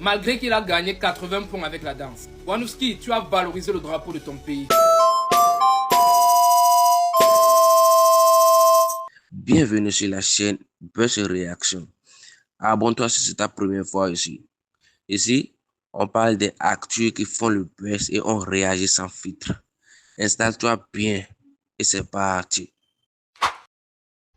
malgré qu'il a gagné 80 points avec la danse. Wanouski, tu as valorisé le drapeau de ton pays. Bienvenue sur la chaîne Buzz Réaction. Abonne-toi si c'est ta première fois ici. Ici, on parle des actus qui font le buzz et on réagit sans filtre. Installe-toi bien et c'est parti.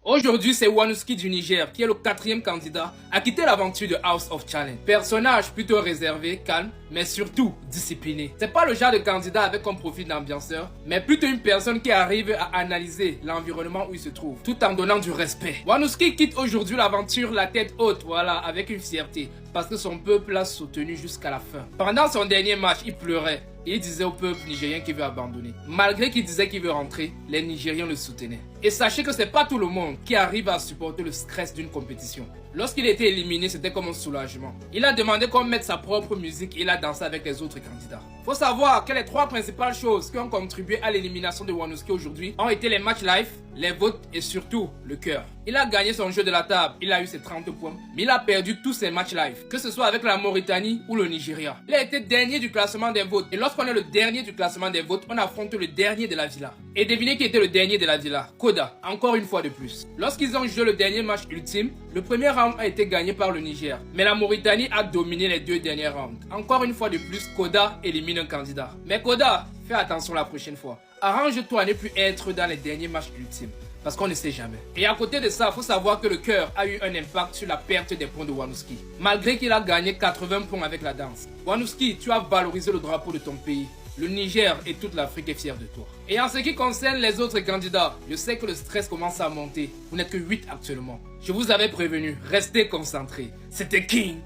Aujourd'hui, c'est Wanouski du Niger qui est le 4e candidat à quitter l'aventure de House of Challenge. Personnage plutôt réservé, calme, mais surtout discipliné. C'est pas le genre de candidat avec un profil d'ambianceur, mais plutôt une personne qui arrive à analyser l'environnement où il se trouve, tout en donnant du respect. Wanouski quitte aujourd'hui l'aventure la tête haute, voilà, avec une fierté, parce que son peuple l'a soutenu jusqu'à la fin. Pendant son dernier match, il pleurait. Et il disait au peuple nigérien qu'il veut abandonner. Malgré qu'il disait qu'il veut rentrer, les Nigériens le soutenaient. Et sachez que c'est pas tout le monde qui arrive à supporter le stress d'une compétition. Lorsqu'il était éliminé, c'était comme un soulagement. Il a demandé qu'on mette sa propre musique et il a dansé avec les autres candidats. Faut savoir que les 3 principales choses qui ont contribué à l'élimination de Wanouski aujourd'hui ont été les matchs live, les votes et surtout le cœur. Il a gagné son jeu de la table, il a eu ses 30 points, mais il a perdu tous ses matchs live, que ce soit avec la Mauritanie ou le Nigeria. Il a été dernier du classement des votes et lorsqu'on est le dernier du classement des votes, on affronte le dernier de la villa. Et devinez qui était le dernier de la villa? Koda, encore une fois de plus. Lorsqu'ils ont joué le dernier match ultime, le premier round a été gagné par le Niger, mais la Mauritanie a dominé les 2 derniers rounds. Encore une fois de plus, Koda élimine un candidat. Mais Koda, fais attention la prochaine fois. Arrange-toi à ne plus être dans les derniers matchs ultimes. Parce qu'on ne sait jamais. Et à côté de ça, il faut savoir que le cœur a eu un impact sur la perte des points de Wanouski. Malgré qu'il a gagné 80 points avec la danse. Wanouski, tu as valorisé le drapeau de ton pays. Le Niger et toute l'Afrique est fière de toi. Et en ce qui concerne les autres candidats, je sais que le stress commence à monter. Vous n'êtes que 8 actuellement. Je vous avais prévenu, restez concentrés. C'était King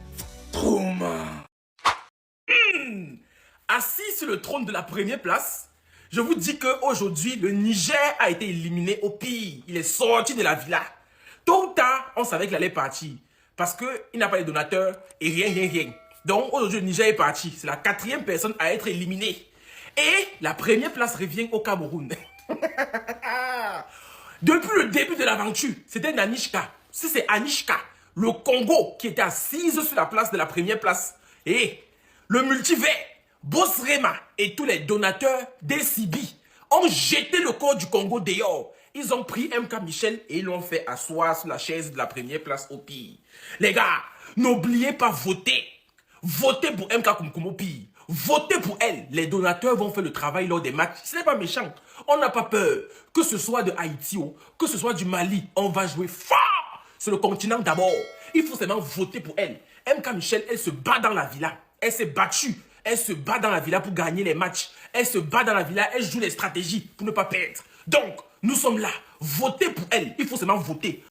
Trouma. Assis sur le trône de la première place, je vous dis qu'aujourd'hui, le Niger a été éliminé au pire. Il est sorti de la villa. Tôt ou tard, on savait qu'il allait partir. Parce qu'il n'a pas de donateurs et rien. Donc aujourd'hui, le Niger est parti. C'est la 4e personne à être éliminée. Et la première place revient au Cameroun. Depuis le début de l'aventure, c'était Nanishka. Si c'est Anishka, le Congo, qui était assise sur la place de la première place. Et le multivers, Bossrema et tous les donateurs des Sibi ont jeté le corps du Congo dehors. Ils ont pris MK Michel et ils l'ont fait asseoir sur la chaise de la première place au pire. Les gars, n'oubliez pas voter. Votez pour MK Kumkum au pire. Votez pour elle. Les donateurs vont faire le travail lors des matchs. Ce n'est pas méchant. On n'a pas peur. Que ce soit de Haïti ou que ce soit du Mali, on va jouer fort. C'est le continent d'abord. Il faut seulement voter pour elle. MK Michel, elle se bat dans la villa. Elle s'est battue. Elle se bat dans la villa pour gagner les matchs. Elle se bat dans la villa, elle joue les stratégies pour ne pas perdre. Donc, nous sommes là. Votez pour elle. Il faut seulement voter.